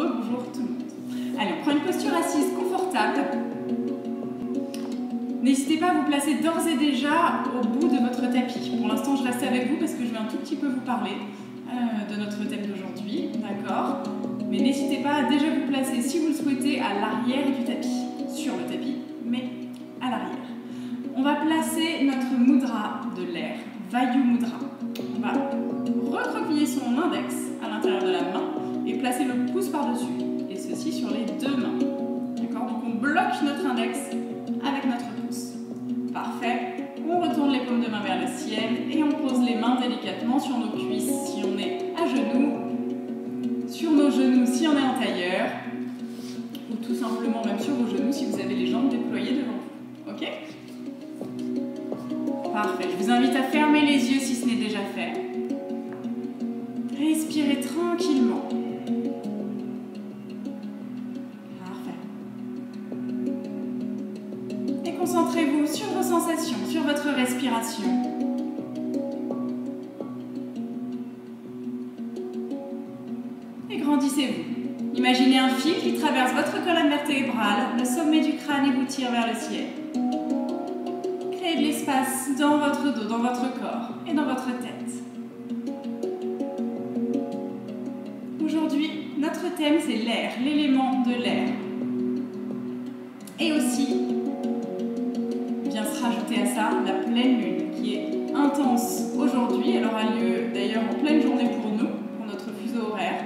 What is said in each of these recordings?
Rebonjour tout le monde. Allez, on prend une posture assise confortable. N'hésitez pas à vous placer d'ores et déjà au bout de votre tapis. Pour l'instant, je reste avec vous parce que je vais un tout petit peu vous parler de notre thème d'aujourd'hui, d'accord? Mais n'hésitez pas à déjà vous placer, si vous le souhaitez, à l'arrière du tapis, sur le tapis, mais à l'arrière. On va placer notre mudra de l'air, Vayu Mudra. On va recroqueviller son index à l'intérieur de la main et placer le pouce par-dessus, et ceci sur les deux mains. D'accord? Donc on bloque notre index avec notre pouce. Parfait. On retourne les paumes de main vers le ciel et on pose les mains délicatement sur nos cuisses si on est à genoux, sur nos genoux si on est en tailleur, ou tout simplement même sur vos genoux si vous avez les jambes déployées devant vous. Ok? Parfait. Je vous invite à fermer les yeux si ce n'est déjà fait. Respirez tranquillement. Parfait. Et concentrez-vous sur vos sensations, sur votre respiration. Et grandissez-vous. Imaginez un fil qui traverse votre colonne vertébrale, le sommet du crâne et vous tire vers le ciel. Créez de l'espace dans votre dos, dans votre corps et dans votre tête. Aujourd'hui, notre thème c'est l'air, l'élément de l'air. Et aussi, vient se rajouter à ça la pleine lune qui est intense aujourd'hui. Elle aura lieu d'ailleurs en pleine journée pour nous, pour notre fuseau horaire.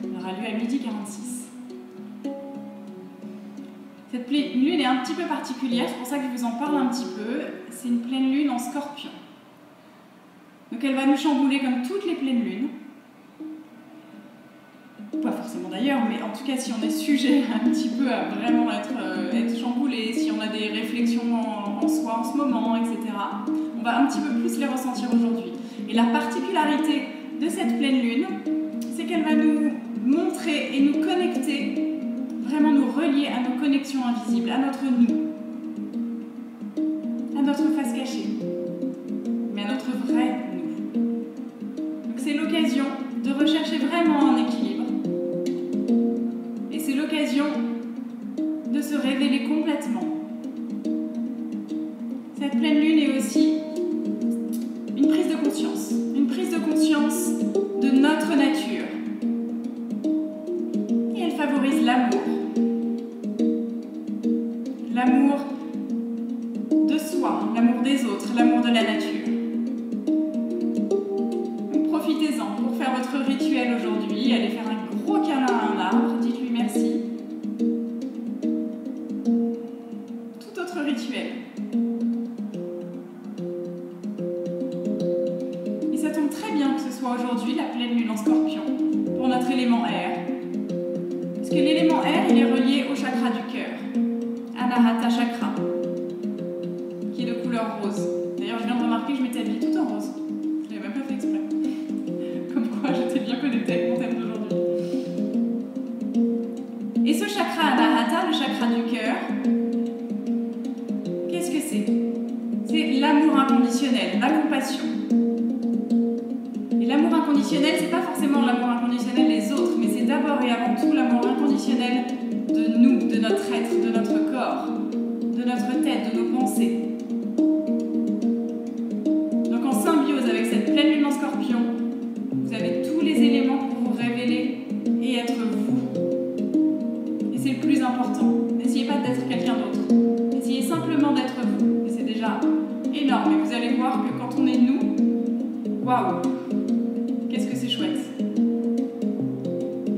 Elle aura lieu à 12h46. Cette pleine lune est un petit peu particulière, c'est pour ça que je vous en parle un petit peu. C'est une pleine lune en scorpion. Donc elle va nous chambouler comme toutes les pleines lunes. Pas forcément d'ailleurs, mais en tout cas si on est sujet un petit peu à vraiment être chamboulé, si on a des réflexions en soi en ce moment, etc., on va un petit peu plus les ressentir aujourd'hui. Et la particularité de cette pleine lune, c'est qu'elle va nous montrer et nous connecter, vraiment nous relier à nos connexions invisibles, à notre nous, à notre face cachée, mais à notre vrai nous. Donc c'est l'occasion de rechercher vraiment un équilibre. Et c'est l'occasion de se révéler complètement. Cette pleine lune est aussi une prise de conscience de notre nature. Et elle favorise l'amour. L'amour de soi, l'amour des autres, l'amour de la nature. Donc profitez-en pour faire votre rituel aujourd'hui. Allez faire un gros câlin à un arbre, dites-lui merci. Tout autre rituel. Et ça tombe très bien que ce soit aujourd'hui la pleine lune en scorpion pour notre élément air. Parce que l'élément air, il est relié au chakra du cœur, Anahata chakra, qui est de couleur rose. D'ailleurs, je viens de remarquer que je m'étais habillée tout en rose. Je ne l'avais même pas fait exprès. Comme quoi, j'étais bien connectée avec mon thème d'aujourd'hui. Et ce chakra Anahata, le chakra du cœur, qu'est-ce que c'est? C'est l'amour inconditionnel, la compassion. Et l'amour inconditionnel, c'est pas forcément l'amour inconditionnel des autres, mais c'est d'abord et avant tout l'amour inconditionnel de nous, de notre être, de notre corps, de notre tête, de nos pensées. Donc en symbiose avec cette pleine lune en scorpion, vous avez tous les éléments pour vous révéler et être vous. Et c'est le plus important. N'essayez pas d'être quelqu'un d'autre. Essayez simplement d'être vous. Et c'est déjà énorme. Et vous allez voir que quand on est nous, waouh, qu'est-ce que c'est chouette.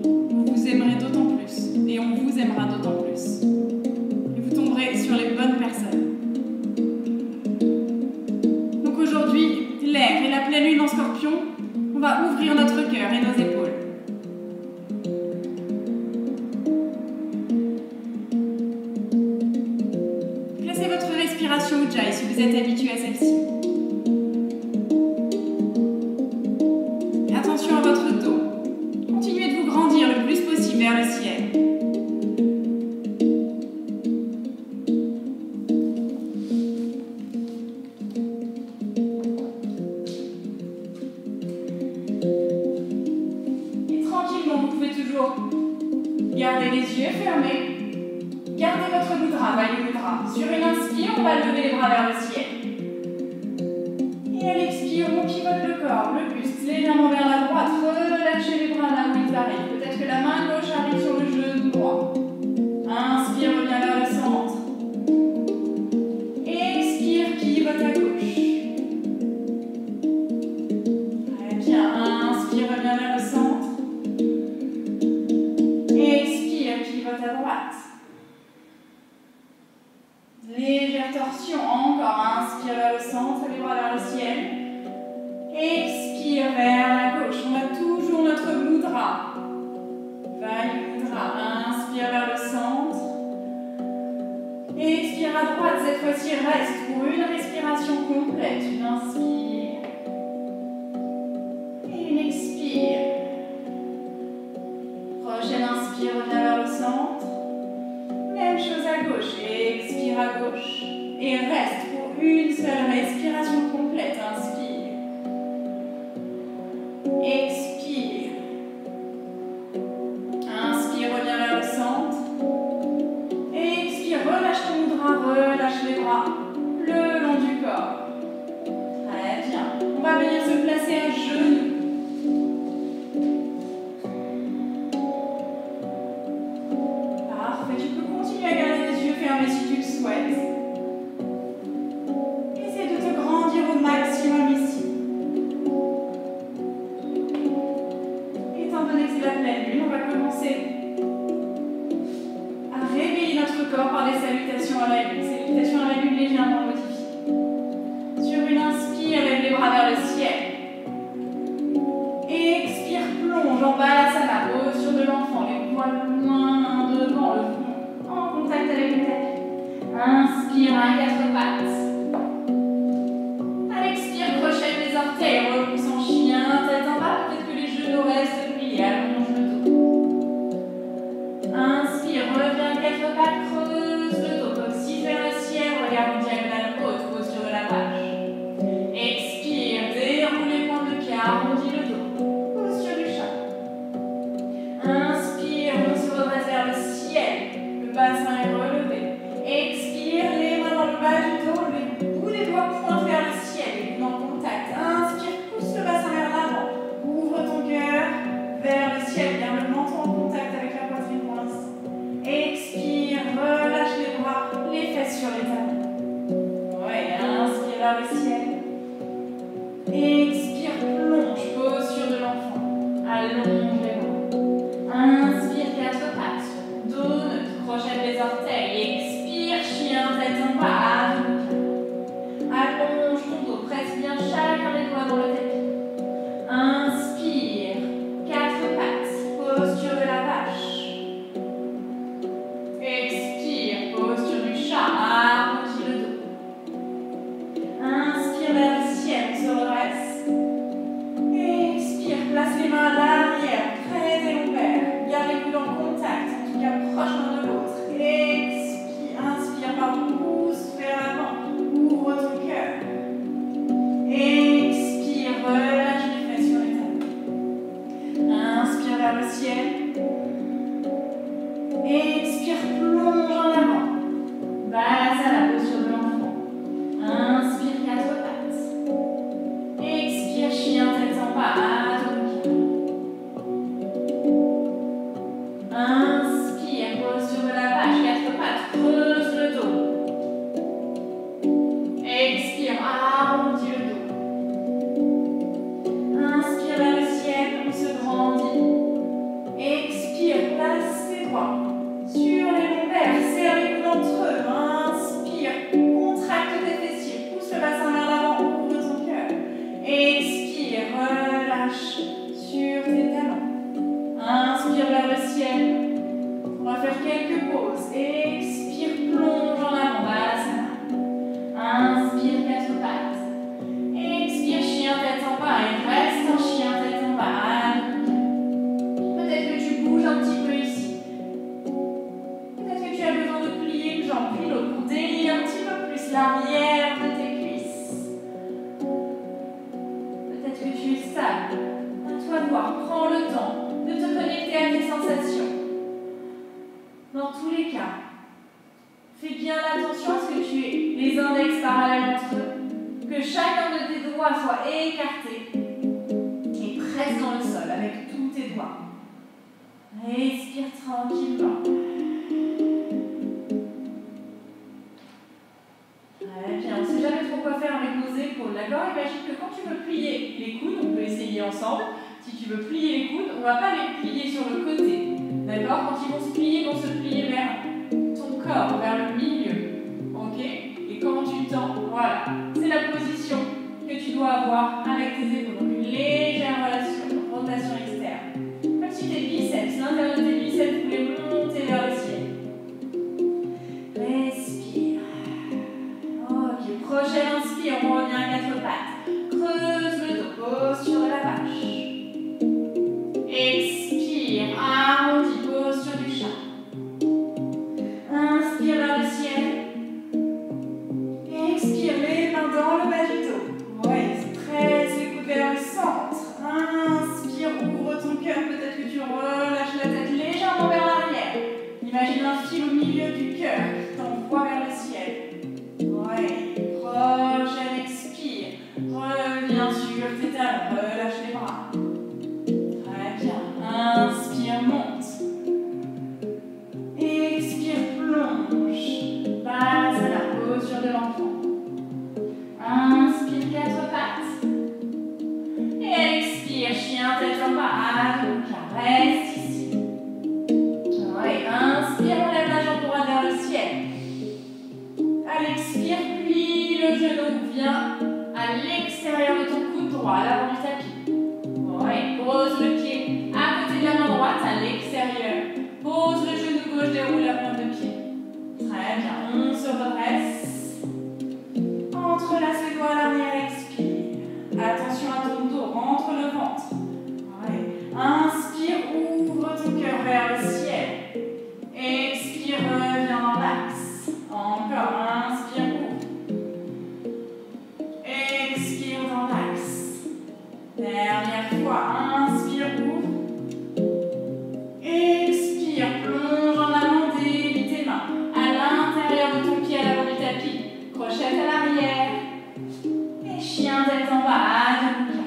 Vous vous aimerez d'autant plus. Et on vous aimera d'autant plus. Et vous tomberez sur les bonnes personnes. Donc aujourd'hui, l'air et la pleine lune en scorpion, on va ouvrir notre cœur et nos épaules. Placez votre respiration Ujjayi si vous êtes habitué à celle-ci. Et attention à votre dos. Continuez de vous grandir le plus possible vers le ciel. Et tranquillement, vous pouvez toujours Gardez les yeux fermés. Gardez votre mudra, Vayu Mudra. Sur une inspire, on va lever les bras vers le ciel. Et à l'expire, on pivote le corps, le buste légèrement vers la droite. Relâchez les bras là où ils arrivent. Peut-être que la main gauche arrive sur le genou droit. Inspire, reviens vers le centre. Expire, pivote à gauche. Très bien. Inspire, reviens vers le centre. Expire, pivote à droite. Légère torsion, encore. Inspire vers le centre, les bras vers le ciel. Expire vers la gauche. On a toujours notre mudra. Vayu Mudra. Inspire vers le centre. Expire à droite. Cette fois-ci, reste pour une respiration complète. Une inspire. Et une expire. Prochaine inspire, reviens vers le centre. Même chose à gauche. Expire à gauche. Et reste pour une seule respiration complète. Inspire. Expire. Inspire, reviens vers le centre. Expire, relâche ton mudra, relâche les bras le long du corps. Très bien. On va venir se placer à genoux. Parfait. Tu peux continuer à garder les yeux fermés si tu le souhaites. Essaie de te grandir au maximum ici. Étant donné que c'est la pleine lune, on va commencer à réveiller notre corps par des salutations à la lune. Salutations à la lune légèrement modifiées. Sur une inspire, lève les bras vers le ciel. Expire, plonge en balasana, posture de l'enfant, les poings loin devant le front, en contact avec le tapis. Inspire à quatre pattes. À l'expire, crochette les orteils, repousse en chien, tête en bas, peut-être que les genoux restent pliés, allonge le dos. Inspire, reviens quatre pattes, creuse le dos, coccyx vers le ciel, regarde en diagonale haute, posture de la vache. Expire, déroule les pointes de pied, arrondis le dos, posture du chat. Inspire, on se redresse vers le ciel, le bassin est relevé. Expire, les mains dans le bas du dos, les bouts des doigts pointent vers le ciel, les coudes en contact. Inspire, pousse le bassin vers l'avant, ouvre ton cœur vers le ciel, garde le menton en contact avec la poitrine pour l'instant. Expire, relâche les bras, les fesses sur les talons. Ouais, inspire vers le ciel. Expire, plonge, posture de l'enfant. Allonge les bras. Inspire, quatre pattes. Dos neutre, crochette les orteils. Expire, chien, tête en bas. Allonge ton dos, presse bien chacun des doigts dans le tapis. Inspire, quatre pattes. Posture de la vache. Expire, posture du chat. Arrondis le dos. Inspire vers le ciel, on se redresse. Expire, place les mains à l'arrière, près des lombaires. Garde les coudes en contact, en tout cas proche l'un de l'autre. Expire, inspire, pousse vers l'avant, ouvre ton cœur. Expire, relâche les fesses sur les talons. Inspire vers le ciel. Expire, plonge en avant. Balasana, la posture de l'enfant. Inspire, quatre pattes. Expire, chien, tête en bas, inspire, posture de la vache, quatre pattes, creuse le dos. Expire, arrondis le dos. Inspire vers le ciel, on se grandit. Expire, place tes doigts sur les lombaires, serre les coudes entre eux. Inspire, contracte tes fessiers, pousse le bassin vers l'avant, ouvre ton cœur. Expire, relâche sur tes talons. Inspire vers le ciel. On va faire quelques pauses. Expire, plonge en avant, balasana. Inspire, quatre pattes. Expire, chien, tête en bas. Et reste en chien, tête en bas. Peut-être que tu bouges un petit peu ici. Peut-être que tu as besoin de plier une jambe, puis l'autre pour délier un petit peu plus l'arrière de tes cuisses. Peut-être que tu es stable. À toi de voir. Prends le temps de te connecter à tes sensations. tous les cas, fais bien attention à ce que tu aies les index parallèles entre eux, que chacun de tes doigts soit écarté et presse dans le sol avec tous tes doigts. Respire tranquillement. Très bien, on ne sait jamais trop quoi faire avec nos épaules, d'accord? Imagine que quand tu veux plier les coudes, on peut essayer ensemble. Si tu veux plier les coudes, on ne va pas les plier sur le côté, d'accord? Quand ils vont se plier vers ton corps, vers le milieu, ok? Et quand tu tends, voilà, c'est la position que tu dois avoir avec tes épaules. Donc une légère rotation externe. Comme si tes biceps, l'intérieur de tes biceps voulait monter vers le ciel. Respire. Ok, prochaine inspire, on revient à quatre pattes. Creuse le dos, posture de la vache. Expire, arrondis, posture du chat. Inspire vers le ciel. Expire, les mains dans le bas du dos. Oui, presse les coudes vers le centre. Inspire, ouvre ton cœur. Peut-être que tu relâches la tête légèrement vers l'arrière. Imagine un fil au milieu du cœur qui t'envoie vers le ciel. Oui, prochaine expire. Reviens sur tes talons, relâche les bras. Très bien. Inspire, monte. Expire, plonge. Passe à la posture de l'enfant. Inspire, quatre pattes. Et expire, chien, tête en bas. Donc, reste ici. Ouais, inspire, on lève la jambe droite vers le ciel. À l'expire, plie le genou, viens à l'extérieur de ton coude droit, à l'avant du tapis. Ouais, pose le pied à côté de la main droite, à l'extérieur. Pose le genou gauche, déroule la pointe de pied. Très bien, on se redresse. Entrelace les doigts à l'arrière, expire. Attention à ton dos, rentre le ventre. Ouais. Inspire, ouvre ton cœur vers le ciel. Expire, reviens dans l'axe. Encore, inspire, ouvre. Expire dans l'axe. Dernière fois, inspire, ouvre. Expire, plonge en avant, délie tes mains. À l'intérieur de ton pied, à l'avant du tapis. Crochette à l'arrière. Et chien tête en bas, à demi.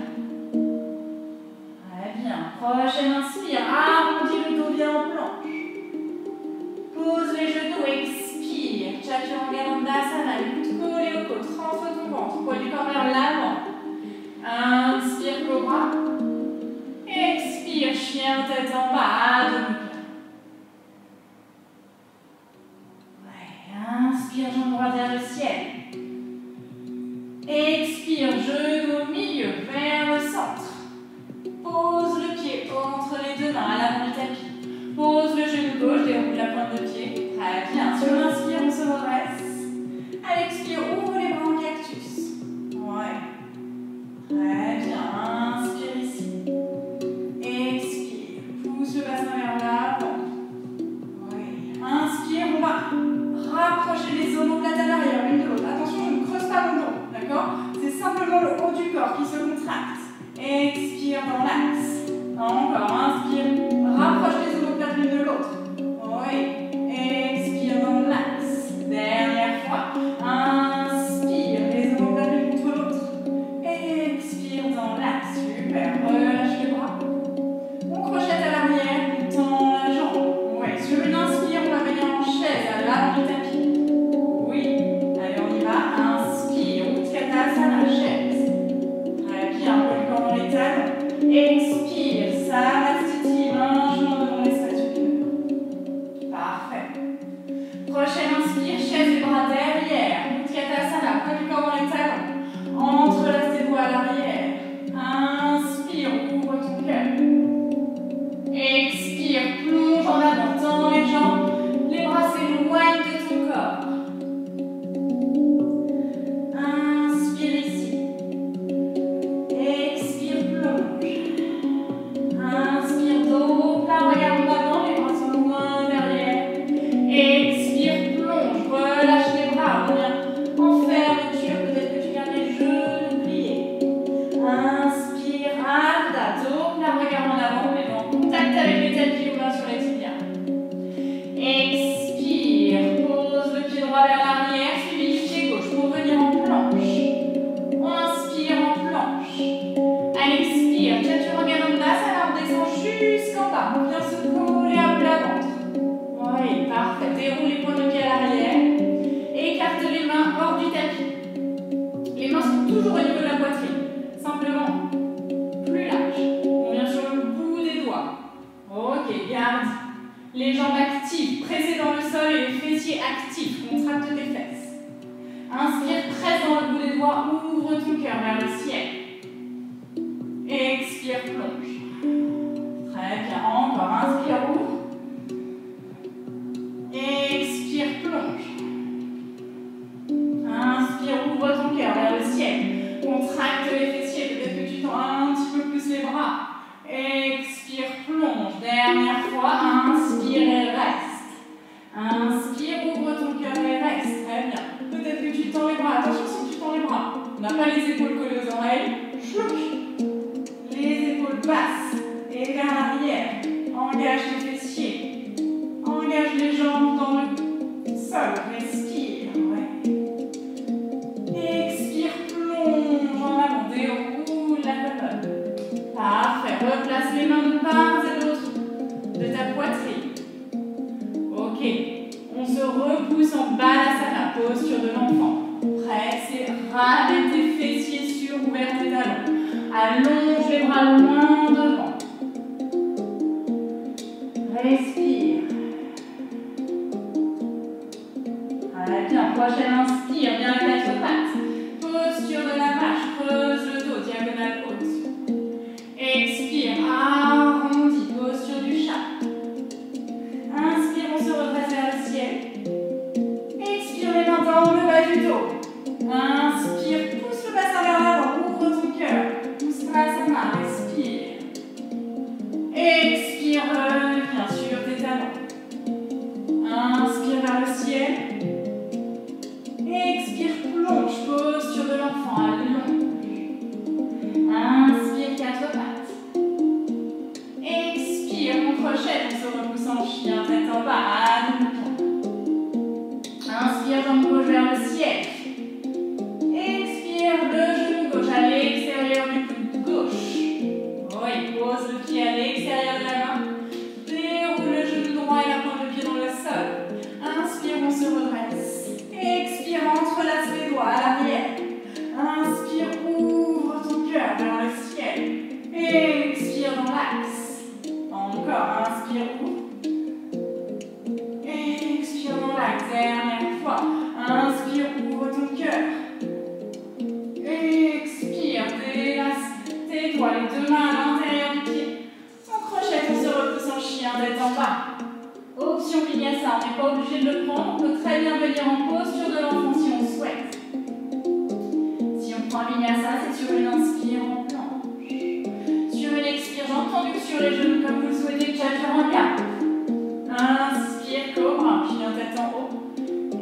Très bien. Prochaine inspire, arrondis le dos bien en planche. Pose les genoux, expire. Chaturanga, les coudes collés au côtes. Rentre ton ventre, poids du corps vers l'avant. Inspire, cobra. Expire, chien tête en bas, à demi. Ouais, inspire, jambe droite vers le ciel. Expire, genou au milieu, vers le centre. Pose le pied entre les deux mains à l'avant du tapis. Pose le genou gauche, déroule la pointe de pied. Très bien. Sur l'inspire, on se redresse. À l'expire, ouvre les bras en cactus. Ouais. Très bien. Inspire ici. Expire. Pousse le bassin vers l'avant. Oui. Inspire, on va rapprocher les omoplates à l'arrière, l'une de l'autre. Attention, je ne creuse pas mon dos. D'accord? C'est simplement le haut du corps qui se contracte. Expire dans l'axe. Encore, inspire. Rapproche les omoplates l'une de l'autre. Oui. Expire dans l'axe. Dernière fois. Inspire. Les omoplates l'une contre l'autre. Expire dans l'axe. Super. Relâche les bras. On crochette à l'arrière. On tend la jambe. Oui. Sur une inspire, on va venir en chaise à l'avant du tapis. Oui. Allez, on y va. Inspire. Utkatasana, chaise. Très Les jambes actives, pressées dans le sol et les fessiers actifs, contracte tes fesses. Inspire, presse dans le bout des doigts, ouvre ton cœur vers le ciel. Expire, plonge. Très bien, encore, inspire, ouvre. Expire, plonge. Inspire, ouvre ton cœur vers le ciel. Contracte les fessiers, peut-être que tu tends un petit peu plus les bras. Expire, plonge. Dernière fois, inspire et reste. Inspire, ouvre ton cœur et reste. Très bien. Peut-être que tu tends les bras. Attention si tu tends les bras. On n'a pas les épaules collées aux oreilles. Chlouc. Les épaules basses et vers l'arrière. Engage les fessiers. Engage les jambes dans le sol. Respire. Ouais. Expire, plonge en avant. Déroule la colonne. Parfait. Replace les mains de part et d'autre de ta poitrine. Ok. On se repousse en balasana, posture de l'enfant. Presse et ramène tes fessiers sur ouvert tes talons. Allonge les bras loin devant. Respire. Très bien. Prochaine inspire, bien les quatre pattes. Posture de la vache, creuse le dos, diagonale haute. Expire, arrondi, posture du chat. Inspire, on se redresse vers le ciel. Expire, les mains dans le bas du dos. Inspire, pousse le bassin vers l'avant, ouvre ton cœur. Pousse Uttanasana, respire. Expire, reviens sur tes talons. Inspire vers le ciel. Expire, plonge, posture de l'enfant, allonge. Inspire, quatre pattes. Expire, on crochette, on se repousse en chien, tête en bas, à demi-tour. Inspire, jambe gauche vers le ciel. Expire, le genou gauche à l'extérieur du coude gauche. Oui, pose le pied à l'extérieur de la main. Déroule le genou droit et la pointe de pied dans le sol. Inspire, on se redresse. Expire, entrelace les doigts à l'arrière. Inspire, ouvre ton cœur vers le ciel. Expire dans l'axe. Encore, inspire, ouvre. Expire dans l'axe, dernière fois. Inspire, ouvre ton cœur. Expire, délace tes doigts, les deux mains à l'intérieur du pied. On crochette, on se repousse en chien, tête en bas. Option vinyasa, on n'est pas obligé de le prendre. On peut très bien venir en posture de l'enfant si on souhaite. Si on prend vinyasa, c'est sur une inspire, on planche. Sur une expire, j'entends que sur les genoux comme vous le souhaitez, chaturanga. Inspire, cobra, chien tête en haut.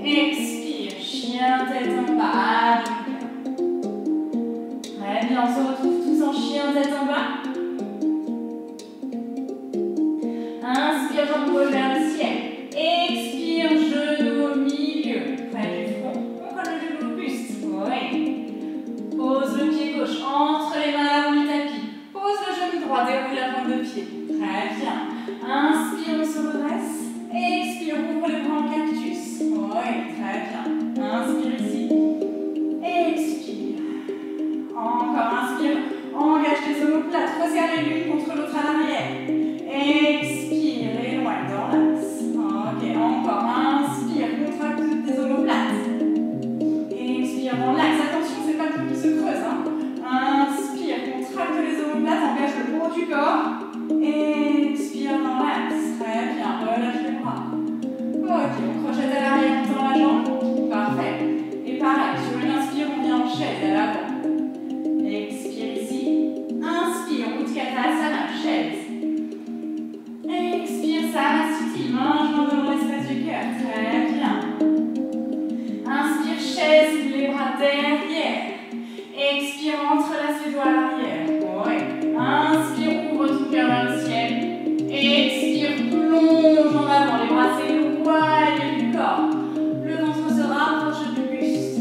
Expire, chien tête en bas. Très bien, on se retrouve tous en chien tête en bas. Inspire, jambe gauche vers le ciel. Expire, genou au milieu, près du front. On colle le genou au buste. Oui. Pose le pied gauche entre les mains à l'avant du tapis. Pose le genou droit, déroule la pointe de pied. Très bien. Inspire, on se redresse. Expire, ouvre les bras en cactus. Oui, très bien. Inspire ici. Expire. Encore, inspire. Engage les omoplates. Resserre les l'une contre l'autre à l'arrière. Expire, éloigne dans l'axe. Ok, encore. Inspire, contracte tes omoplates. Expire dans l'axe. Attention, c'est pas tout qui se creuse. Hein. Inspire, contracte les omoplates, engage le haut du corps. Expire dans l'axe. Très bien, relâche les bras. Ok, on crochette à l'arrière, on tend la jambe. Parfait. Et pareil, sur une inspire, on vient en chaise à l'avant. Expire ici. Inspire, Uttanasana, chaise. Expire, Saraswati, main dans l'espace du cœur. Très bien. Inspire, chaise, les bras derrière. Expire, entrelace les doigts à l'arrière. Oui. Inspire, ouvre ton cœur vers le ciel. Expire, plonge en avant. Les bras s'éloignent du corps. Le ventre se rapproche du buste.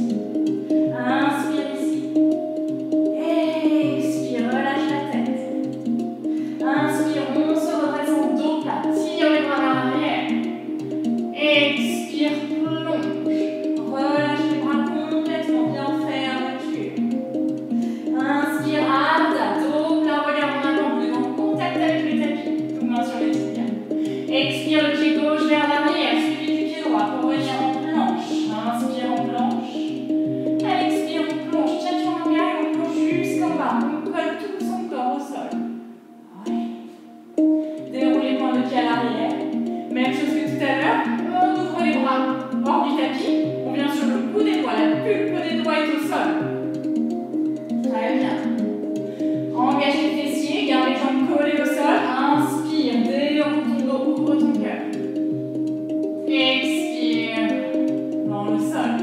Inspire ici. Expire, relâche la tête. Inspire, on se redresse en dos plat. Tire les bras vers l'arrière. Expire, plonge. Relâche les bras complètement, bien fermeture. Inspire, abda, dos plat, regarde en avant, vous êtes en contact avec le tapis. Tout main sur les tibias. Expire, le pied gauche vers l'arrière, suivi du pied droit pour venir en planche. Inspire en planche. Expire, on plonge. Chaturanga et on plonge jusqu'en bas. On colle tout son corps au sol. Oui. Déroule les points de pied à l'arrière. Même chose que tout à l'heure. On ouvre les bras hors du tapis. On vient sur le bout des doigts. La pulpe des doigts est au sol. Très bien. Engage les fessiers. Garde les jambes collées au sol. Inspire. Déroule ton dos. Ouvre ton cœur. Expire. Dans le sol.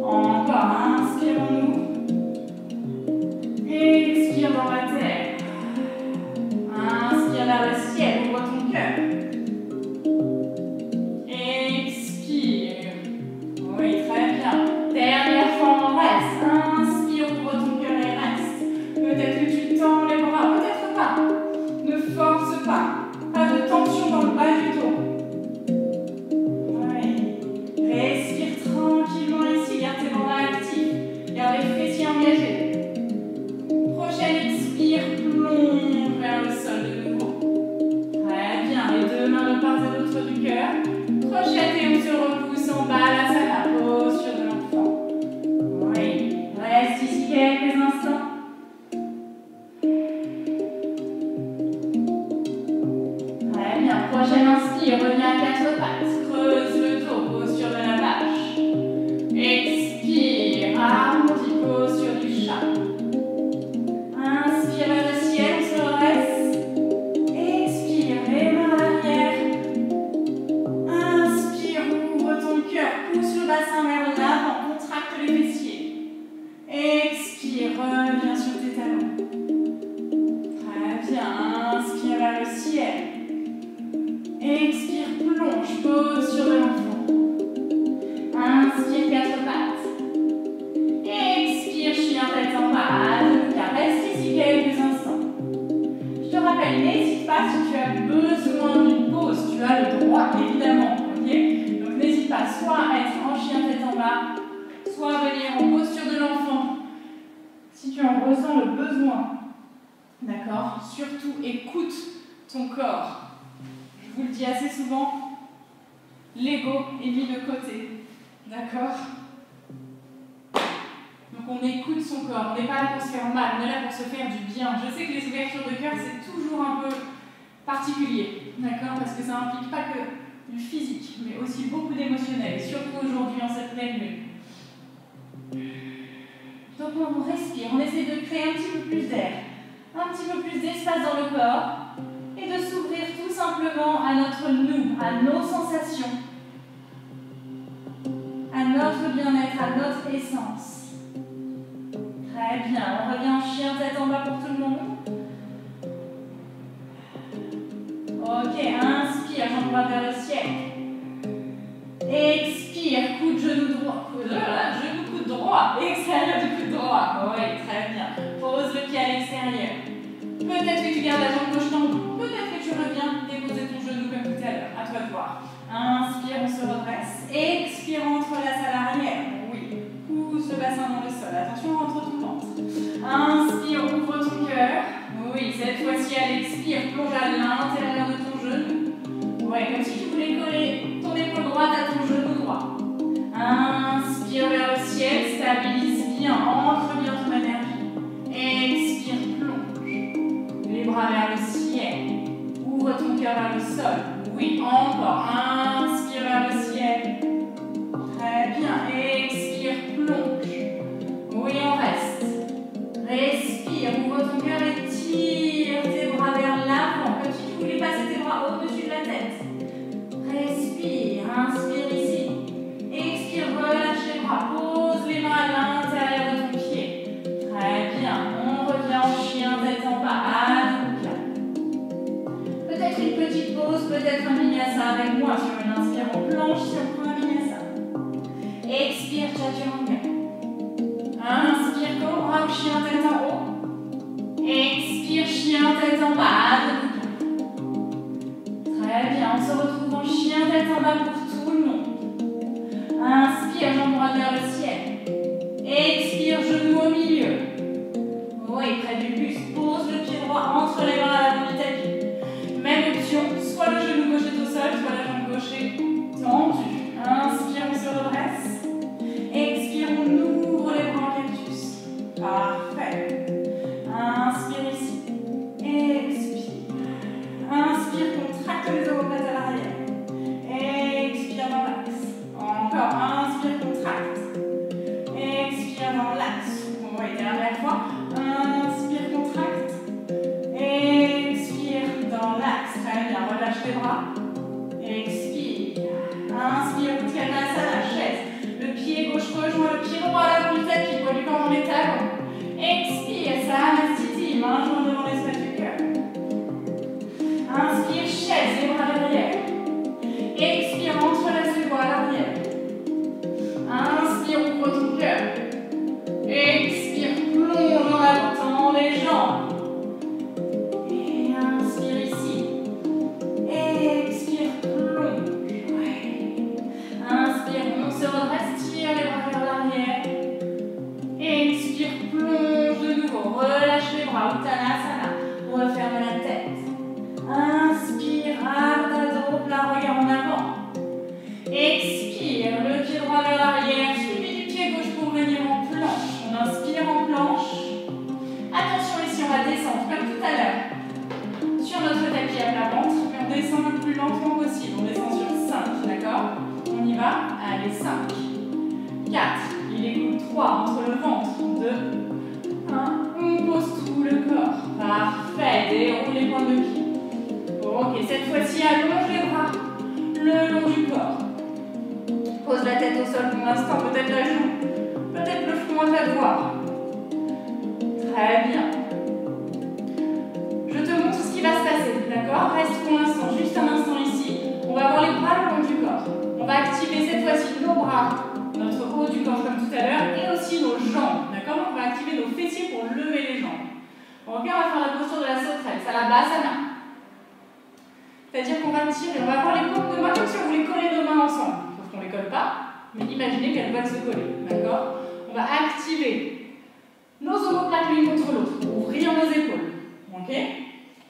Encore. Inspirons-nous. Expire dans la terre. Inspire vers le ciel. Ouvre ton cœur. Expire. Oui, très bien. Dernière fois, on reste. Inspire, ouvre ton cœur et reste. Peut-être que tu tends les bras, peut-être pas. Ne force pas. Pas de tension dans le bas du dos. Oui. Respire tranquillement ici. Garde tes bras actifs. Garde les fessiers engagés. Prochaine expire, plonge vers le sol de nouveau. Très bien. Les deux mains de part et d'autre du cœur. Crochette et on se repousse en bas, la salle, posture de l'enfant. Oui, reste ici quelques instants. Très bien, prochaine inspire, reviens à quatre pattes, creuse le dos, posture de la vache. Expire, arrondis, posture du chat. Inspire vers le ciel, on se redresse. Expire, les mains à l'arrière. Inspire, ouvre ton cœur, pousse le bassin vers l'avant, contracte les fessiers. Expire, reviens sur tes talons. Très bien, inspire vers le ciel. Expire, plonge, posture de l'enfant. Inspire, quatre pattes. Expire, chien tête en bas, reste ici quelques instants. Je te rappelle, n'hésite pas si tu as besoin d'une pause, tu as le droit évidemment, ok? Donc n'hésite pas soit à être en chien tête en bas, soit à venir en posture de l'enfant si tu en ressens le besoin. D'accord? Surtout écoute ton corps. Je vous le dis assez souvent, l'ego est mis de côté. D'accord? Donc on écoute son corps, on n'est pas là pour se faire mal, on est là pour se faire du bien. Je sais que les ouvertures de cœur, c'est toujours un peu particulier, d'accord? Parce que ça n'implique pas que du physique, mais aussi beaucoup d'émotionnel, et surtout aujourd'hui en cette pleine lune. Donc on respire, on essaie de créer un petit peu plus d'air, un petit peu plus d'espace dans le corps, et de s'ouvrir tout simplement à notre nous, à nos sensations, à notre bien-être, à notre essence. Très bien, on revient en chien tête en bas pour tout le monde. Ok, inspire, jambe droite vers le ciel. Expire, coude, genou droit. Genou, coude droit. Extérieur du coude droit. Oui, très bien. Pose le pied à l'extérieur. Peut-être que tu gardes la jambe gauche tendue. Peut-être que tu reviens déposer ton genou comme tout à l'heure. À toi de voir. Inspire, on se redresse. Expire, entrelace à l'arrière. Oui. Pousse le bassin dans le sol. Attention, rentre ton ventre. Inspire, ouvre ton cœur. Oui, cette fois-ci, à l'expire, plonge à l'intérieur de ton genou. Ouais, comme si tu voulais coller ton épaule droite à ton genou droit. Inspire vers le ciel, stabilise bien, ancre bien ton énergie. Expire, plonge. Les bras vers le ciel. Ouvre ton cœur vers le sol. Oui, encore. Inspire vers le ciel. Très bien. Expire, plonge. Oui, on reste. Respire, ouvre ton cœur et tire tes bras vers l'avant, comme si tu voulais passer tes bras au-dessus de la tête. Respire, inspire ici. Expire, relâche les bras, pose les mains à l'intérieur de ton pied. Très bien, on revient en chien, tête en bas, à calme. Peut-être une petite pause, peut-être un vinyasa avec moi sur une inspire, on planche si on prend un vinyasa. Expire, chaturanga. Inspire, cobra ou chien tête en haut. Expire, chien tête en bas, très bien, on se retrouve en chien tête en bas pour tout le monde. Inspire, jambe droite vers le ciel. Expire, genou au milieu. Oui, près du buste, pose le pied droit entre les bras à l'avant du tapis. Même option, soit le genou gauche est au sol, soit la jambe gauche Expire, le pied droit vers l'arrière, suivi du pied gauche pour venir en planche. On inspire en planche. Attention ici, on va descendre comme tout à l'heure sur notre tapis à plat ventre, mais on descend le plus lentement possible. On descend sur 5, d'accord? On y va? Allez, 5, 4, il écoute 3 entre le ventre, 2, 1, on pose tout le corps. Parfait, déroule les points de pied. Ok, cette fois-ci, allonge les bras le long du corps. Pose la tête au sol pour l'instant, peut-être la joue, peut-être le front à ta voir. Très bien. Je te montre ce qui va se passer, d'accord? Reste pour l'instant, juste un instant ici. On va avoir les bras le long du corps. On va activer cette fois-ci nos bras, notre haut du corps comme tout à l'heure, et aussi nos jambes, d'accord? On va activer nos fessiers pour lever les jambes. Ok, on va faire la posture de la sauterelle, Salavasana. C'est-à-dire qu'on va tirer, on va avoir les paumes de main comme si on voulait coller nos mains ensemble. Sauf qu'on ne les colle pas, mais imaginez qu'elles veulent se coller, d'accord? On va activer nos omoplates l'une contre l'autre, ouvrir nos épaules, ok?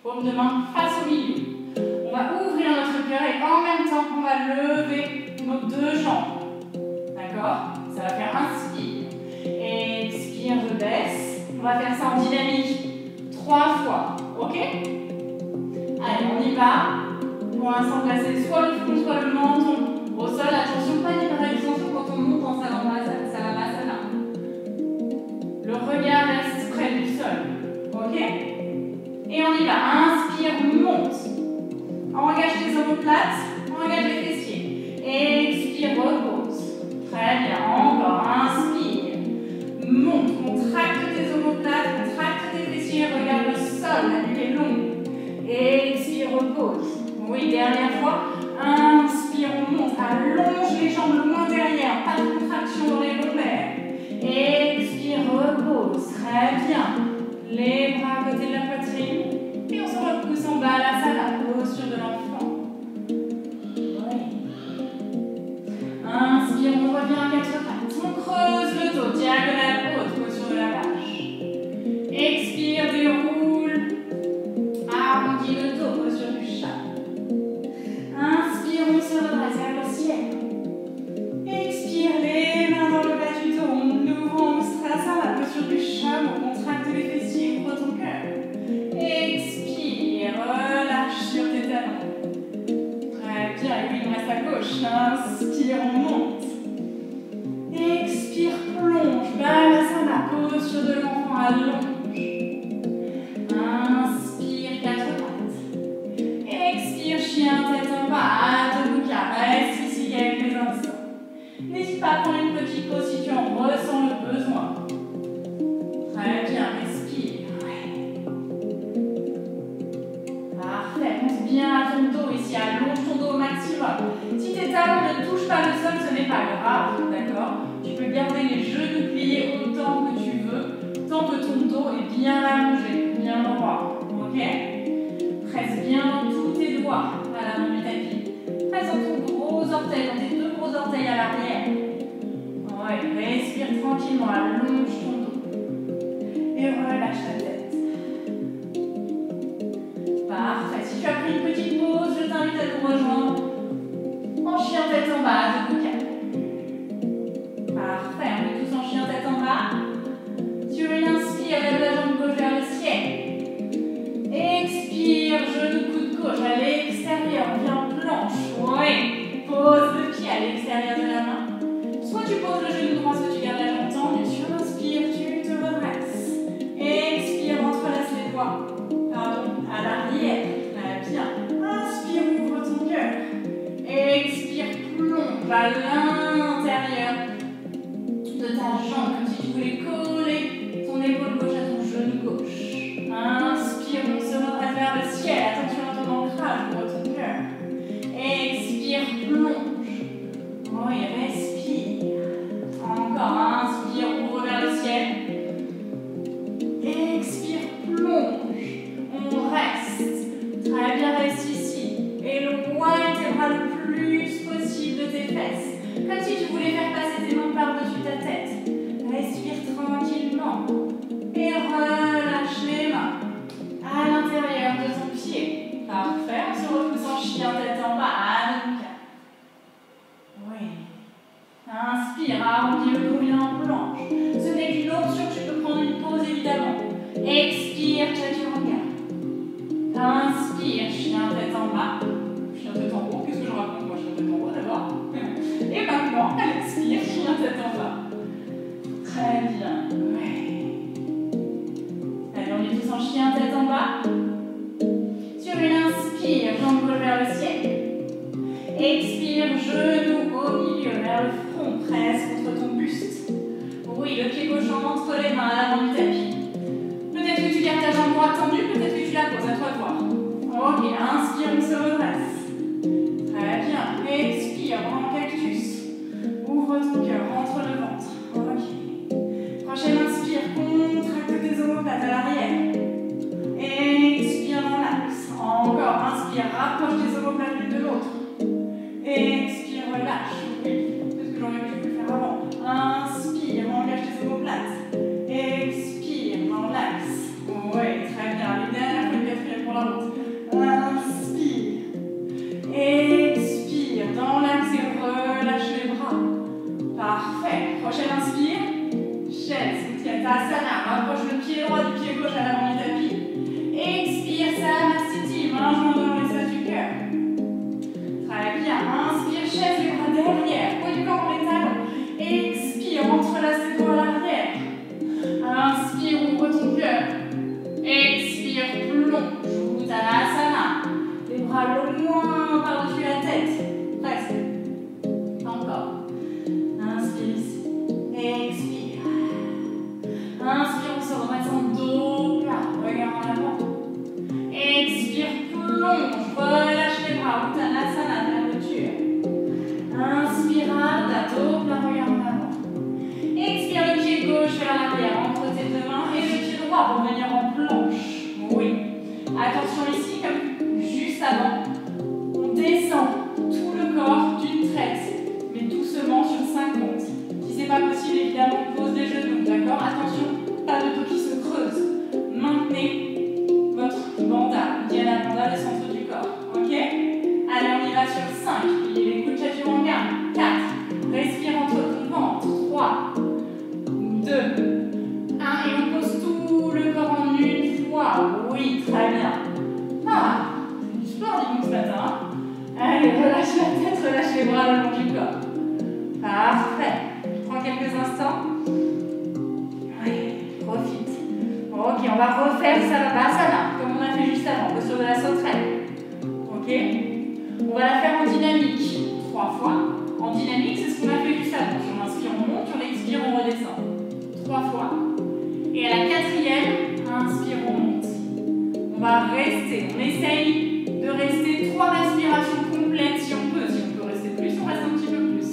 Paume de main face au milieu. On va ouvrir notre cœur et en même temps, on va lever nos deux jambes, d'accord? Ça va faire inspire, expire, je baisse. On va faire ça en dynamique 3 fois, ok? Allez, on y va. Pour l'instant, placez soit le front, soit le menton au sol. Attention, pas d'hyperextension quand on monte en Salavasana. Le regard reste près du sol. Ok? Et on y va. Inspire, monte. Engage les omoplates, engage les fessiers. Expire, repose. Très bien. Encore. Inspire. Monte. Contracte tes omoplates, contracte tes fessiers. Regarde le sol, la nuque est longue. Expire, repose. Oui, dernière fois. Inspire, on monte. Allonge les jambes loin derrière. Pas de contraction dans les lombaires. Expire, repose. Très bien. Les bras à côté de la poitrine. Et on se repousse en bas. Là, ça la posture de l'enfant. Oui. Inspire, on revient à 4 pattes. On creuse le dos. Diagonale haute, posture de la vache. Expire, déroule. Arrondis le dos, posture du chat. Inspire, on se redresse vers le ciel. Expire, les mains dans le bas du dos. On ouvre en Ustrasana, la posture du chat. On contracte les fessiers, ouvre ton cœur. Expire, relâche sur tes talons. Très bien, et oui, il me reste à gauche. Inspire, on monte. Expire, plonge. Balasana, posture de l'enfant, allonge. Inspire, 4 pattes. Expire, chien, tête en bas, debout, reste ici quelques instants. N'hésite pas à prendre une petite pause si tu en ressens le besoin. Très bien, respire. Parfait, monte bien à ton dos ici, allonge ton dos au maximum. Si tes talons ne touchent pas le sol, ce n'est pas grave, d'accord? Tu peux garder les genoux pliés autant que tu veux, tant que ton dos est bien allongé, bien droit, ok? Presse bien dans tous tes doigts à l'avant du tapis. Presse dans ton gros orteil, dans tes 2 gros orteils à l'arrière. Ouais, respire tranquillement, allonge ton dos. Et relâche ta tête. Parfait. Si tu as pris une petite pause, je t'invite à nous rejoindre en chien tête en bas, debout calme. Parfait, on est tous en chien tête en bas. Sur une inspire, lève la jambe gauche vers le ciel. Expire, genou coude gauche à l'extérieur, viens en planche. Oui, pose le pied à l'extérieur de la main. Soit tu poses le genou droit, soit tu gardes la jambe tendue. Sur l'inspire, tu te redresses. Expire, entrelace les doigts. Pardon, à l'arrière. Très bien. Inspire, ouvre ton cœur. Expire, plonge à l'intérieur de ta jambe, comme si tu voulais coller ton épaule gauche à ton genou gauche. Inspire, on se redresse vers le ciel. Attention à ton ancrage, ouvre ton cœur. Expire, plonge. Oui, respire. Encore, inspire, ouvre vers le ciel. Expire, plonge. On reste. Très bien, reste ici. Éloigne tes bras le plus possible de tes fesses. Comme si tu voulais faire passer tes mains par-dessus ta tête. Respire tranquillement. Et relâche les mains à l'intérieur de ton pied. Parfait. On se repousse en chien tête en bas. À debout. Oui. inspire, arrondis le cou, viens en planche. Ce n'est qu'une option, tu peux prendre une pause évidemment. Expire, chaturanga. Inspire, chien tête en bas. Chien tête en haut, qu'est-ce que je raconte moi, chien tête en haut d'abord. Et maintenant, elle expire, chien tête en bas. Très bien. Ouais. Allez, on est tous en chien tête en bas. Sur une inspire, jambe gauche vers le ciel. Expire, genou au milieu, vers le front, presse contre ton buste. Oui, le pied gauche entre les mains à l'avant du tapis. Peut-être que tu gardes ta jambe droite tendue, peut-être que tu la poses, à toi de voir. Ok, inspire, on se redresse. Très bien, expire, grand cactus. Ouvre ton cœur, rentre le ventre. Ok. Prochaine inspire, contracte tes omoplates à l'arrière. Expire dans l'axe. Encore, inspire, rapproche tes omoplates l'une de l'autre. Expire, relâche. Oui, peut-être que j'aurais pu le faire avant. Inspire, engage tes omoplates. Expire dans l'axe. Oui, très bien. Les dernières fois, quatrième pour la route. Inspire. Expire dans l'axe et relâche les bras. Parfait. Prochaine inspire. Chaise, Utkatasana. Rapproche le pied droit du pied gauche à l'avant du tapis. Expire, Samasthiti. Main jointe dans l'espace du cœur. Très bien. Inspire, chaise, les bras derrière. Poids du corps dans les talons. Expire, entrelace les doigts à l'arrière. Inspire, ouvre ton cœur. Expire, plonge. Uttanasana. Les bras loin par-dessus la tête. Presque. Encore. Inspire ici. Expire. Inspire, on se remet en dos plat. Regarde en avant. Expire, plonge. Relâche les bras. Uttanasana, fermeture. Inspire, Ardha, dos plat, regarde en avant. Expire, le pied gauche vers l'arrière, entre tes deux mains. Et le pied droit pour venir en planche. Oui. Attention ici, comme juste avant. On descend tout le corps d'une traite, mais doucement sur 5 comptes. Si c'est pas possible, évidemment, on pose les genoux, d'accord? Attention, pas de dos qui se creuse. Maintenez votre bandha, Uddiyana Bandha, le centre du corps, ok? Allez, on y va sur 5. Pliez les coudes, chaturanga. 4. Respire entre ton ventre. 3, 2, 1. Et on pose tout le corps en une fois. Oui, très bien. Ah, c'est du sport, dis-nous ce matin. Allez, relâche la tête, relâche les bras le long du corps. Parfait. Je prends quelques instants. Allez, profite. Ok, on va refaire Savasana, comme on a fait juste avant, posture de la sauterelle. Ok? On va la faire en dynamique. 3 fois. En dynamique, c'est ce qu'on a fait juste avant. On inspire, on monte, on expire, on redescend. 3 fois. Et à la 4e, inspire, on monte. On va rester. On essaye de rester 3 respirations complètes si on peut. Si on peut rester plus, on reste un petit peu plus.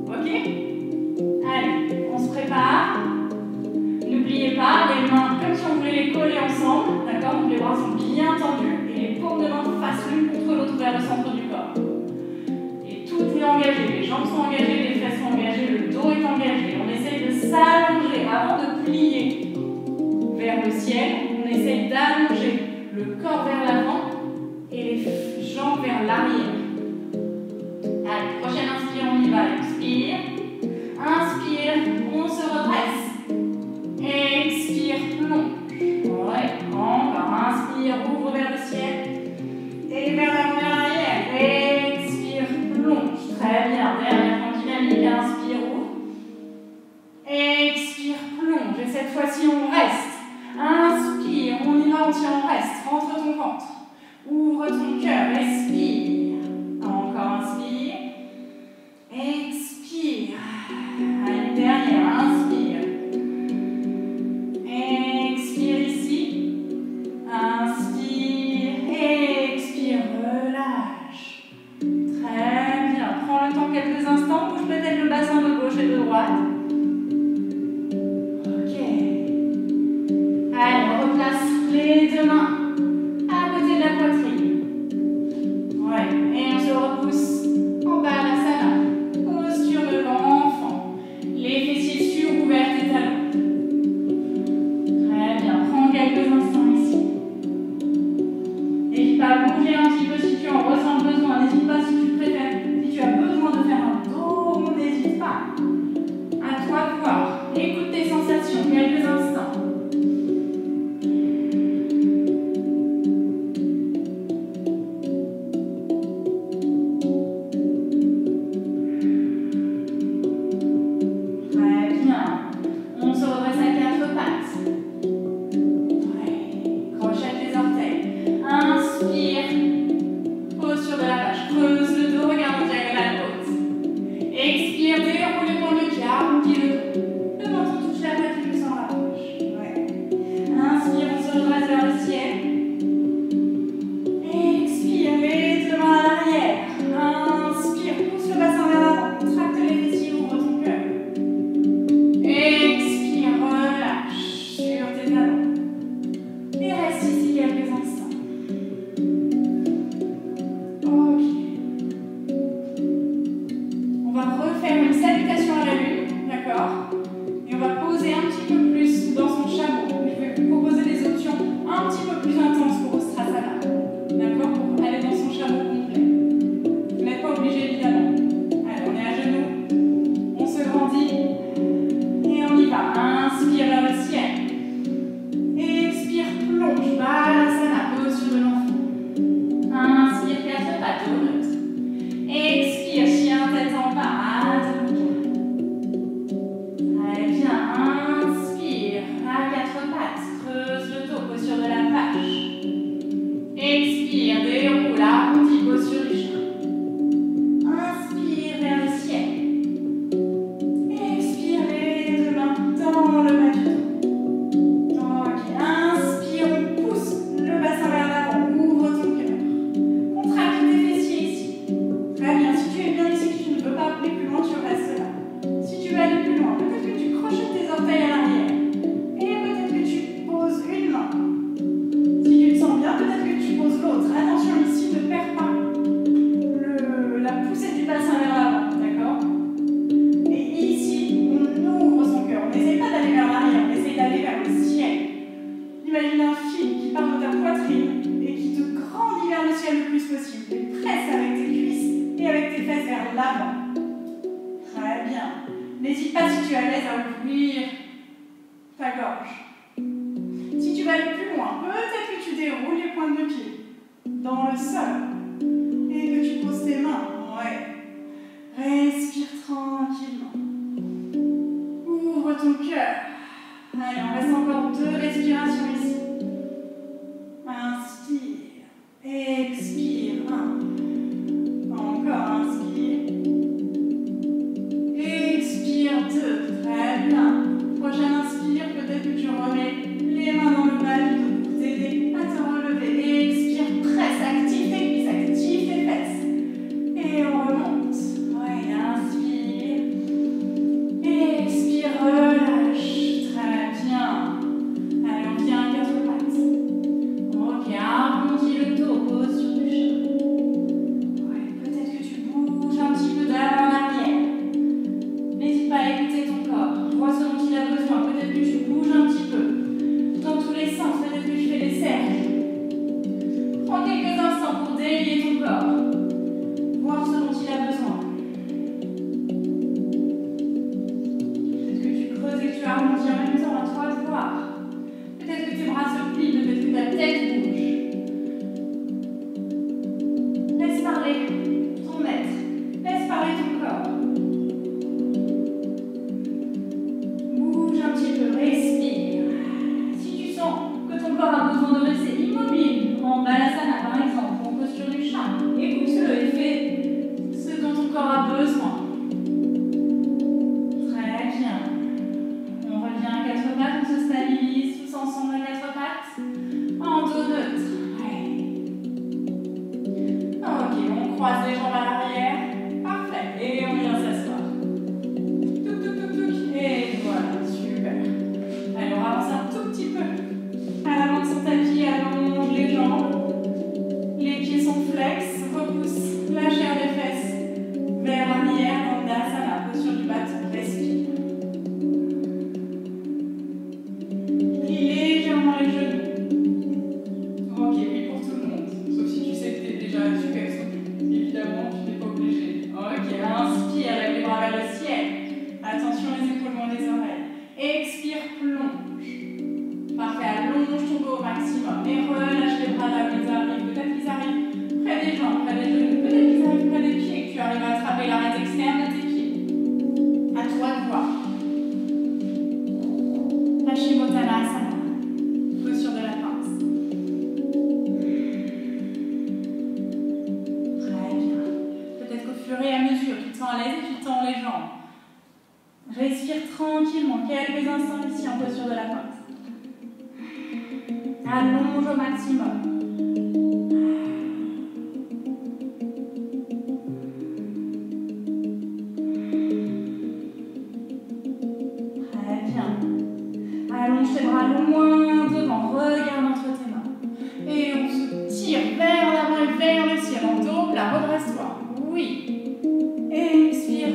Ok? Allez, on se prépare. N'oubliez pas, les mains comme si on voulait les coller ensemble. D'accord? Donc les bras sont bien tendus et les paumes de main face l'une contre l'autre vers le centre du corps. Et tout est engagé. Les jambes sont engagées, les fesses sont engagées, le dos est engagé. On essaye de s'allonger avant de plier vers le ciel. On essaye d'allonger le corps vers l'avant et les jambes vers l'arrière. Allez, prochaine inspire, on y va. Expire. Inspire, on se redresse. Expire, plonge. Ouais, encore. Inspire, ouvre vers le ciel. Et vers l'avant, vers l'arrière. Expire, plonge. Très bien. Dernière en dynamique. Inspire, ouvre. Expire, plonge. Et cette fois-ci, on reste. Inspire, on y va, on tient, on reste. Rentre ton ventre. Ouvre ton cœur. Respire. Encore, inspire. Expire. Allez, dernière. Inspire. Expire ici. Inspire. Expire. Relâche. Très bien. Prends le temps quelques instants. Bouge peut-être le bassin de gauche et de droite. Allez, on replace les deux mains à côté de la poitrine. Ouais, et on se repousse en bas à la salle. Posture de l'enfant. Les fessiers surouverts et talons. Très bien, prends quelques instants ici. N'hésite pas à bouger un petit peu si tu en ressens le besoin. N'hésite pas si tu préfères. Si tu as besoin de faire un dos, n'hésite pas. va refaire une salutation à la lune, d'accord? Et on va poser un petit peu plus dans son chameau. Je vais vous proposer des options un petit peu plus intenses pour Ustrasana, d'accord? Pour aller dans son chameau complet. Vous n'êtes pas obligé évidemment. Allez, on est à genoux, on se grandit et on y va. Inspire vers le ciel. Expire, plonge, Balasana, posture de l'enfant. Inspire, 4 pattes au neutre. Expire, chien tête en bas. Très bien, inspire, à 4 pattes, creuse le dos, posture de la vache. Expire, déroule, arrondi, posture du chat. Inspire vers le ciel. Expire les deux mains dans le bas du dos. Ok, inspire, on pousse le bassin vers l'avant, ouvre ton cœur. Contracte tes fessiers ici. Très bien, si tu es bien ici, que tu ne veux pas aller plus loin, tu restes là. Si tu veux aller plus loin, peut-être que tu crochettes tes orteils à l'arrière. Et peut-être que tu poses une main. Si tu te sens bien, peut-être que tu poses l'autre. Attention ici, ne perds pas la poussée du bassin vers l'avant, d'accord? Et ici, on ouvre son cœur. On n'essaie pas d'aller vers l'arrière, on essaie d'aller vers le ciel. Imagine un fil qui part de ta poitrine et qui te grandit vers le ciel le plus possible. Et presse avec tes cuisses et avec tes fesses vers l'avant. Très bien. N'hésite pas si tu es à l'aise à ouvrir ta gorge. Si tu vas aller plus loin, peut-être que tu déroules les pointes de pied dans le sol et que tu poses tes mains. Ouais. Respire tranquillement. Ouvre ton cœur. Allez, on reste encore 2 respirations ici. Inspire. Expire. 1. Encore inspire. Expire 2. Très bien. Prochaine inspire, peut-être que tu remets les mains dans le bas du dos pour t'aider à te relever. Expire, presse, active tes cuisses, active tes fesses. Et on remonte. Ouais, inspire. Expire, relâche. Très bien. Allez, on vient à 4 pattes. Ok, arrondis le dos, posture du chat. Ouais, peut-être que tu bouges un petit peu d'avant en arrière. N'hésite pas à écouter ton corps. Vois ce dont il a besoin. Peut-être que tu bouges un petit peu dans tous les sens. Peut-être que tu fais des cercles. Prends quelques instants pour délier ton corps. Voir ce dont il a besoin. Peut-être que tu creuses et que tu arrondis en même temps. À toi de voir. Peut-être que tes bras se plient. Peut-être que ta tête bouge. Laisse parler ton être. Laisse parler ton corps. Bouge un petit peu, respire. Si tu sens que ton corps a besoin de rester immobile, en Balasana par exemple, en posture du chat, écoute-le et fais ce dont ton corps a besoin. Très bien. On revient à 4 pattes, on se stabilise tous ensemble à 4 pattes. En dos neutre. Ouais. Ok, on croise les jambes à l'arrière. Parfait. Et on vient s'asseoir. Et voilà, super. Allez, on avance un tout petit peu. À l'avant de son tapis, allonge les jambes. Les pieds sont flex, repousse la chair des fesses vers l'arrière, Dandasana, posture du bâton, respire. Plie légèrement les genoux. Ok, oui pour tout le monde, sauf si tu sais que tu es déjà super souple. Évidemment, tu n'es pas obligé. Ok, inspire, lève les bras vers le ciel. Attention les épaules loin des oreilles. Expire, plonge. Parfait, allonge ton dos au maximum. Et relâche les bras là où ils arrivent. Peut-être qu'ils arrivent près des jambes, près des genoux. Peut-être qu'ils arrivent près des pieds et que tu arrives à attraper l'arête externe de tes pieds. À toi de voir. Paschimottanasana. Posture de la pince. Très bien. Peut-être qu'au fur et à mesure, tu te sens à l'aise et tu tends les jambes. Respire tranquillement, quelques instants ici en posture de la pince. Allonge au maximum. Très bien. Allonge tes bras loin devant, regarde entre tes mains. Et on se tire vers l'avant et vers le ciel. En dos, là, redresse-toi. Oui. Expire.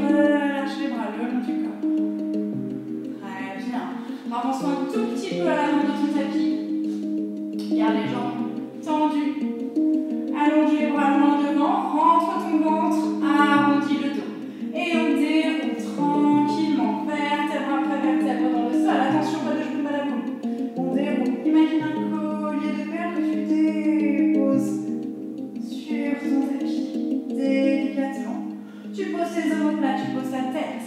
Tu poses tes omoplates, tu poses ta tête.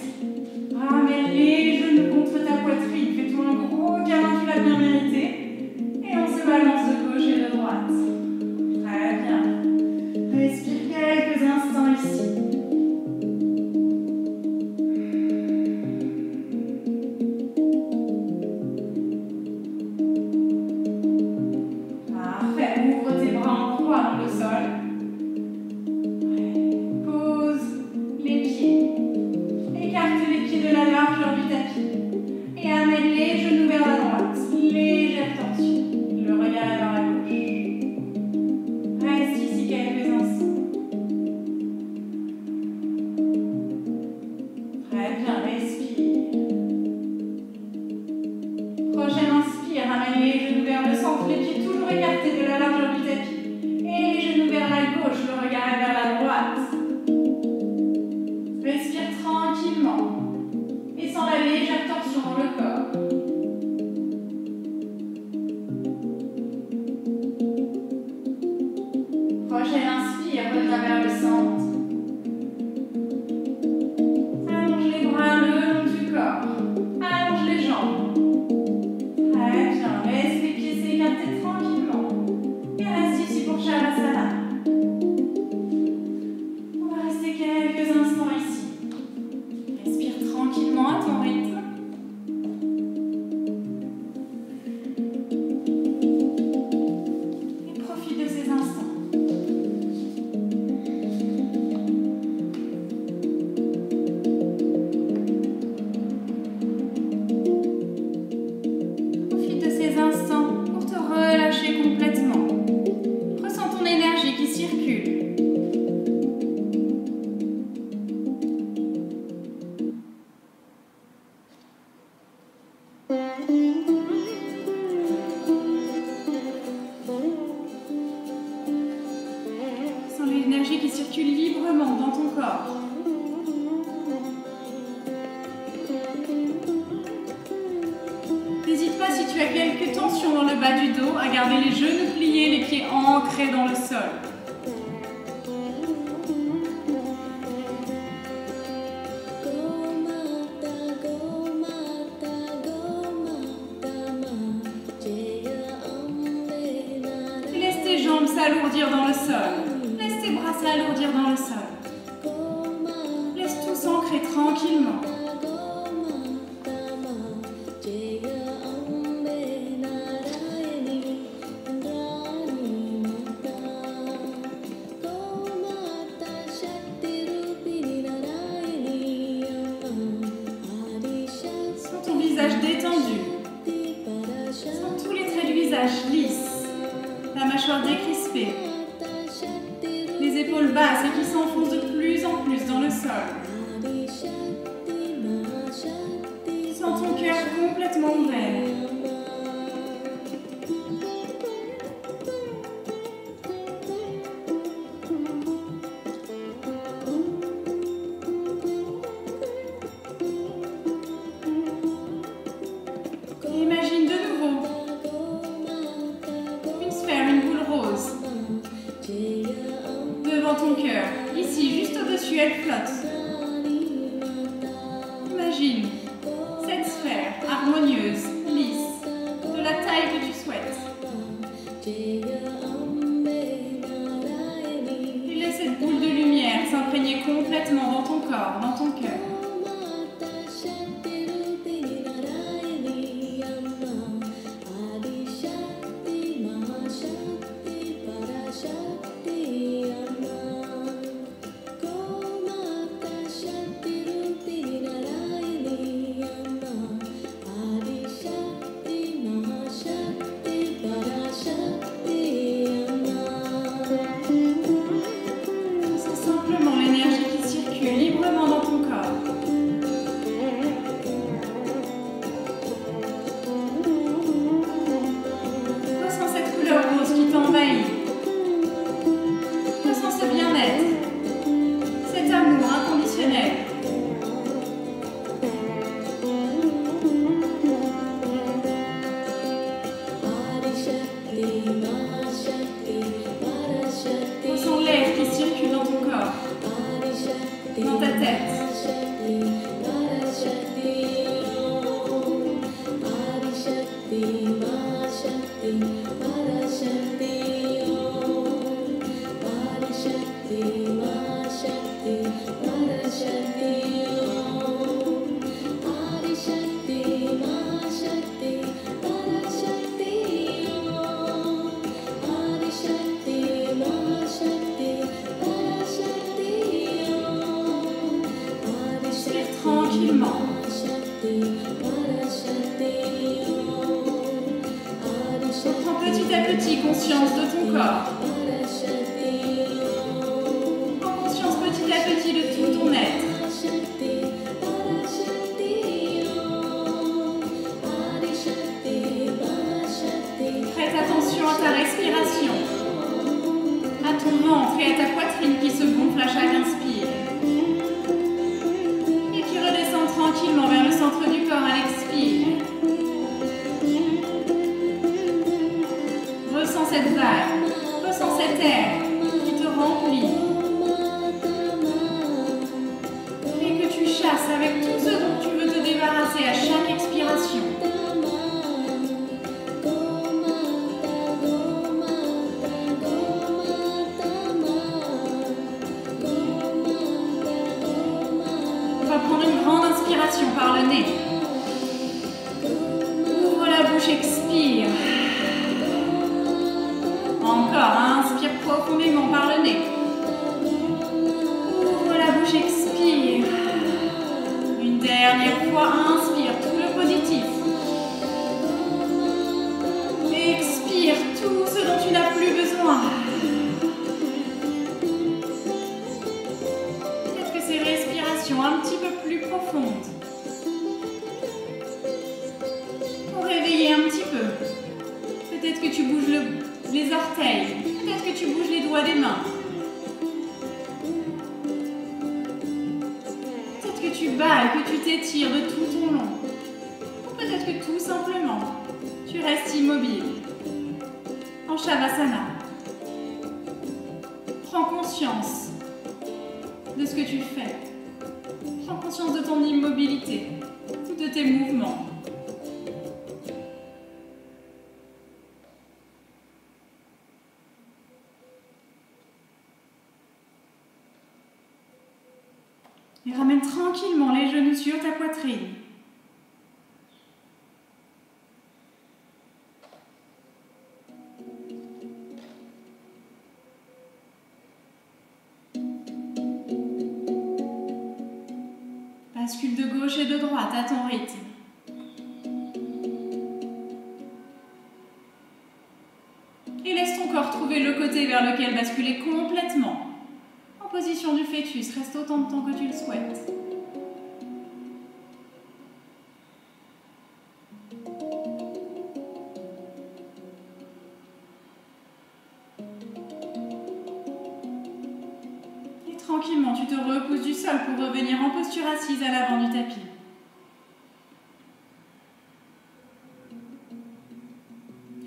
Ramène les genoux contre ta poitrine. Fais-toi un gros câlin, tu l'as bien mérité. Et on se balance de gauche et de droite. Très bien. Respire quelques instants ici. Parfait. Ouvre tes bras en croix dans le sol. Pose les pieds. Écarte les pieds de la largeur du tapis. Et amène les genoux vers la droite. Légère torsion. Le regard est vers la gauche. Reste ici quelques instants. Très bien, respire. Prochaine inspire, ramène les genoux vers le centre, les pieds toujours écartés de la largeur du tapis. Et les genoux vers la gauche, le regard est vers la droite. Respire tranquillement. Et sans la légère torsion dans le corps. Prochaine inspire, reviens vers le centre. Allonge les bras le long du corps. Allonge les jambes. Très bien, laisse les pieds s'écarter tranquillement. Et reste ici pour Shavasana. On va rester quelques instants ici. Respire tranquillement à ton rythme. Et profite de ces instants. Profite de ces instants pour te relâcher complètement. Ressens ton énergie qui circule. Sens l'énergie qui circule librement dans ton corps. N'hésite pas, si tu as quelques tensions dans le bas du dos, à garder les genoux pliés, les pieds ancrés dans le sol. Laisse tes jambes s'alourdir dans le sol. Laisse tes bras s'alourdir dans le sol. Laisse tout s'ancrer tranquillement. Sens ton visage détendu. Sens tous les traits du visage lisses. La mâchoire décrispée. Les épaules basses et qui s'enfoncent de plus en plus dans le sol. Sens ton cœur complètement ouvert. Et imagine de nouveau une sphère, une boule rose devant ton cœur. Ici, juste au-dessus, elle flotte. Imagine cette sphère harmonieuse, lisse. dans ta tête. Tranquillement. Prends petit à petit conscience de ton corps. Prends conscience petit à petit de tout ton être. Prête attention à ta respiration, à ton ventre et à ta poitrine qui se gonfle à chaque inspire. Tranquillement vers le centre du corps à l'expire. Ressens cette vague, ressens cet air qui te remplit. Et que tu chasses avec tout ce dont tu veux te débarrasser à chaque expiration. Par le nez. Ouvre la bouche, expire. Encore, inspire profondément par le nez. Ouvre la bouche, expire. Une dernière fois, inspire tout le positif. Expire tout ce dont tu n'as plus besoin. Peut-être que ces respirations un petit peu plus profondes. Un petit peu. Peut-être que tu bouges les orteils. Peut-être que tu bouges les doigts des mains. Peut-être que tu bats et que tu t'étires de tout ton long. Ou peut-être que tout simplement, tu restes immobile. En Shavasana. Prends conscience de ce que tu fais. Prends conscience de ton immobilité ou de tes mouvements. Et ramène tranquillement les genoux sur ta poitrine. Bascule de gauche et de droite à ton rythme. Et laisse ton corps trouver le côté vers lequel basculer complètement. Position du fœtus, reste autant de temps que tu le souhaites. Et tranquillement, tu te repousses du sol pour revenir en posture assise à l'avant du tapis.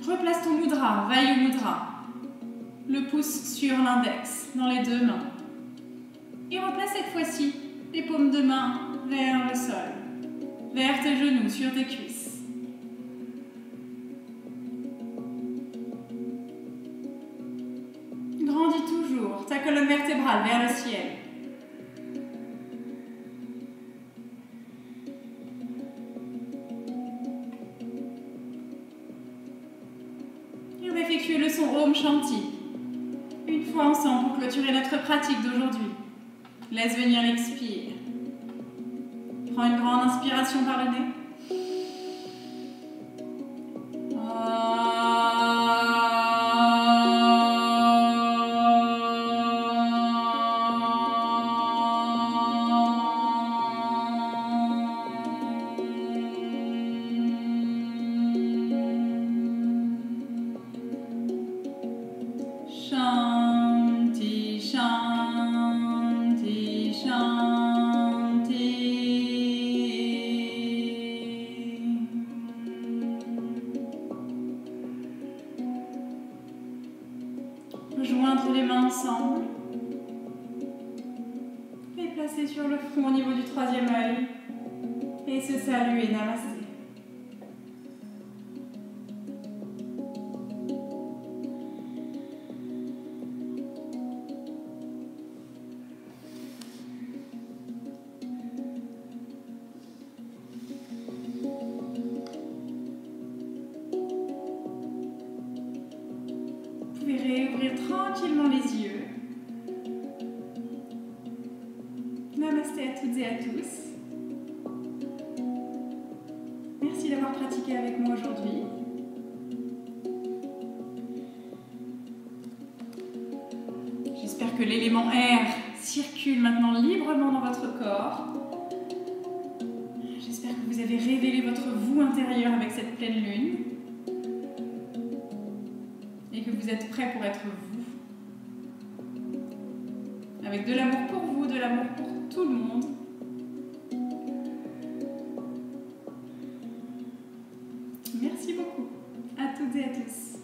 Replace ton mudra, Vayu Mudra. Le pouce sur l'index, dans les deux mains. Et replace cette fois-ci les paumes de main vers le sol, vers tes genoux, sur tes cuisses. Grandis toujours ta colonne vertébrale vers le ciel. Et on va effectuer le son Om Shanti. Une fois ensemble pour clôturer notre pratique d'aujourd'hui. Laisse venir l'expire. Prends une grande inspiration par le nez. déplacer sur le front au niveau du troisième œil. Et se saluer, namasté. Vous pouvez réouvrir tranquillement les yeux. Namasté à toutes et à tous. Merci d'avoir pratiqué avec moi aujourd'hui. J'espère que l'élément air circule maintenant librement dans votre corps. J'espère que vous avez révélé votre vous intérieur avec cette pleine lune. Et que vous êtes prêts pour être vous. Avec de l'amour pour vous, de l'amour pour tout le monde. Merci beaucoup à toutes et à tous.